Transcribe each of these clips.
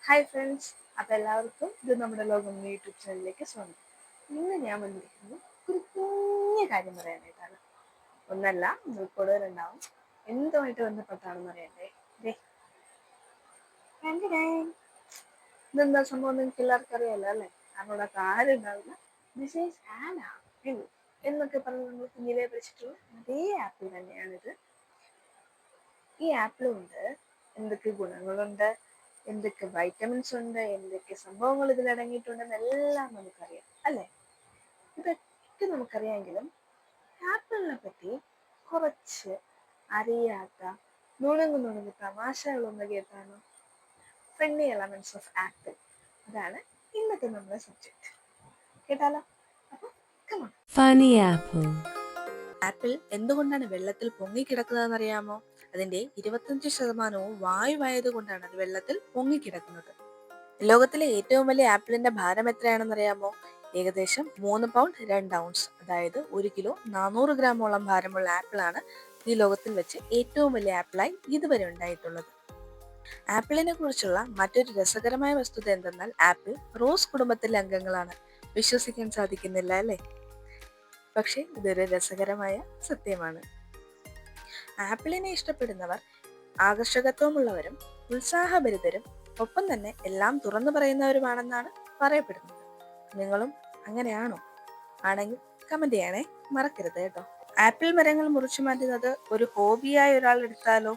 Hi friends, അപ്പോൾ എല്ലാവർക്കും ഇത് നമ്മുടെ ലോകം യൂട്യൂബ് ചാനലിലേക്ക് സ്വാഗതം. ഇന്ന് ഞാൻ വന്നിരിക്കുന്നത് ഒരു കുഞ്ഞു കാര്യം പറയാനായിട്ടാണ്. ഒന്നല്ല, കൂടുതലുണ്ടാവും. എന്തുമായിട്ട് ബന്ധപ്പെട്ടാണെന്ന് അറിയണ്ടേ? ദേ, കണ്ടിടേ. ഇതെന്താ സംഭവം നിങ്ങൾക്ക് എല്ലാവർക്കും അറിയാലോ അല്ലേ? അവിടെ ആരും ഉണ്ടാവില്ല. ദിസ് ഈസ് ആൻ ആപ്പിൾ എന്നൊക്കെ പറഞ്ഞ് നമ്മൾ കുഞ്ഞിലെ പഠിച്ചിട്ടുള്ള അതേ ആപ്പിൾ തന്നെയാണിത്. ഈ ആപ്പിൾ കൊണ്ട് എന്തൊക്കെ ഗുണങ്ങളുണ്ട്, എന്തൊക്കെ വൈറ്റമിൻസ് ഉണ്ട്, എന്തൊക്കെ സംഭവങ്ങൾ ഇതിൽ അടങ്ങിയിട്ടുണ്ടെന്ന് എല്ലാം നമുക്കറിയാം അല്ലേ? ഇതൊക്കെ നമുക്കറിയാമെങ്കിലും ആപ്പിളിനെ പറ്റി കുറച്ച് അറിയാത്ത നുണുങ്ങ് തമാശകളൊന്ന് കേട്ടാണോ? ഫണ്ണി എലമെന്റ്സ് ഓഫ് ആപ്പിൾ, അതാണ് ഇന്നത്തെ നമ്മുടെ സബ്ജക്റ്റ്. കേട്ടാലോ? അപ്പൊ കമോൺ. Funny apple. ആപ്പിൾ എന്തുകൊണ്ടാണ് വെള്ളത്തിൽ പൊങ്ങിക്കിടക്കുന്നതെന്ന് അറിയാമോ? അതിന്റെ 25% വായുവായത് കൊണ്ടാണ് അത് വെള്ളത്തിൽ പൊങ്ങിക്കിടക്കുന്നത്. ലോകത്തിലെ ഏറ്റവും വലിയ ആപ്പിളിന്റെ ഭാരം എത്രയാണെന്ന് അറിയാമോ? ഏകദേശം 3 പൗണ്ട് 2 ഔൺസ്, അതായത് 1 കിലോ 400 ഗ്രാമോളം ഭാരമുള്ള ആപ്പിളാണ് ഈ ലോകത്തിൽ വെച്ച് ഏറ്റവും വലിയ ആപ്പിളായി ഇതുവരെ ഉണ്ടായിട്ടുള്ളത്. ആപ്പിളിനെ കുറിച്ചുള്ള മറ്റൊരു രസകരമായ വസ്തുത എന്തെന്നാൽ ആപ്പിൾ റോസ് കുടുംബത്തിലെ അംഗങ്ങളാണ്. വിശ്വസിക്കാൻ സാധിക്കുന്നില്ല അല്ലേ? പക്ഷെ ഇതൊരു രസകരമായ സത്യമാണ്. ആപ്പിളിനെ ഇഷ്ടപ്പെടുന്നവർ ആകർഷകത്വമുള്ളവരും ഉത്സാഹഭരിതരും ഒപ്പം തന്നെ എല്ലാം തുറന്നു പറയുന്നവരുമാണെന്നാണ് പറയപ്പെടുന്നത്. നിങ്ങളും അങ്ങനെയാണോ? ആണെങ്കിൽ കമന്റ് ചെയ്യണേ മറക്കരുത് കേട്ടോ. ആപ്പിൾ മരങ്ങൾ മുറിച്ചു മാറ്റുന്നത് ഒരു ഹോബിയായി ഒരാൾ എടുത്താലോ?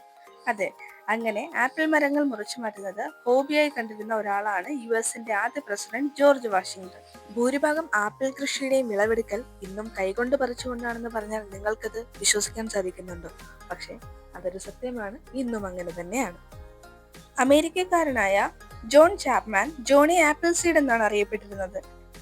അതെ, അങ്ങനെ ആപ്പിൾ മരങ്ങൾ മുറിച്ചു മാറ്റുന്നത് ഹോബിയായി കണ്ടിരുന്ന ഒരാളാണ് US ആദ്യ പ്രസിഡന്റ് ജോർജ് വാഷിംഗ്ടൺ. ഭൂരിഭാഗം ആപ്പിൾ കൃഷിയുടെയും വിളവെടുക്കൽ ഇന്നും കൈകൊണ്ട് പറിച്ചുകൊണ്ടാണെന്ന് പറഞ്ഞാൽ നിങ്ങൾക്കത് വിശ്വസിക്കാൻ സാധിക്കുന്നുണ്ടോ? പക്ഷെ അതൊരു സത്യമാണ്, ഇന്നും അങ്ങനെ തന്നെയാണ്. അമേരിക്കക്കാരനായ John Chapman Johnny Appleseed എന്നാണ് അറിയപ്പെട്ടിരുന്നത്.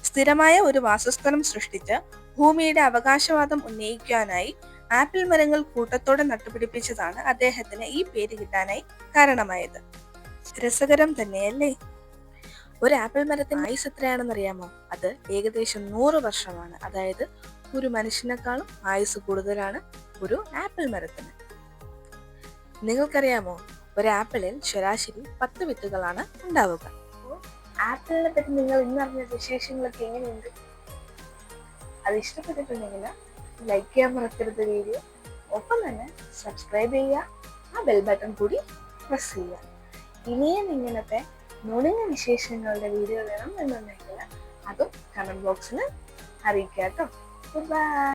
സ്ഥിരമായ ഒരു വാസസ്ഥലം സൃഷ്ടിച്ച് ഭൂമിയുടെ അവകാശവാദം ഉന്നയിക്കാനായി ആപ്പിൾ മരങ്ങൾ കൂട്ടത്തോടെ നട്ടുപിടിപ്പിച്ചതാണ് അദ്ദേഹത്തിന് ഈ പേര് കിട്ടാനായി കാരണമായത്. രസകരം തന്നെയല്ലേ? ഒരു ആപ്പിൾ മരത്തിന് ആയുസ് എത്രയാണെന്ന് അറിയാമോ? അത് ഏകദേശം 100 വർഷമാണ്. അതായത് ഒരു മനുഷ്യനേക്കാളും ആയുസ് കൂടുതലാണ് ഒരു ആപ്പിൾ മരത്തിന്. നിങ്ങൾക്കറിയാമോ, ഒരു ആപ്പിളിൽ ശരാശരി 10 വിത്തുകളാണ് ഉണ്ടാവുക. ആപ്പിളിനെ പറ്റി നിങ്ങൾ ഇന്നറിഞ്ഞ വിശേഷങ്ങളൊക്കെ എങ്ങനെയുണ്ട്? അത് ഇഷ്ടപ്പെട്ടിട്ടുണ്ടെങ്കിൽ ലൈക്ക് ചെയ്യാൻ മറക്കരുത് വീഡിയോ. ഒപ്പം തന്നെ സബ്സ്ക്രൈബ് ചെയ്യുക, ആ ബെൽ ബട്ടൺ കൂടി പ്രസ് ചെയ്യുക. ഇനിയും ഇങ്ങനത്തെ നുണുങ്ങ വിശേഷങ്ങളുടെ വീഡിയോ വേണം എന്നുണ്ടെങ്കിൽ അതും കമന്റ് ബോക്സിൽ അറിയിക്കാം കേട്ടോ. ബൈ.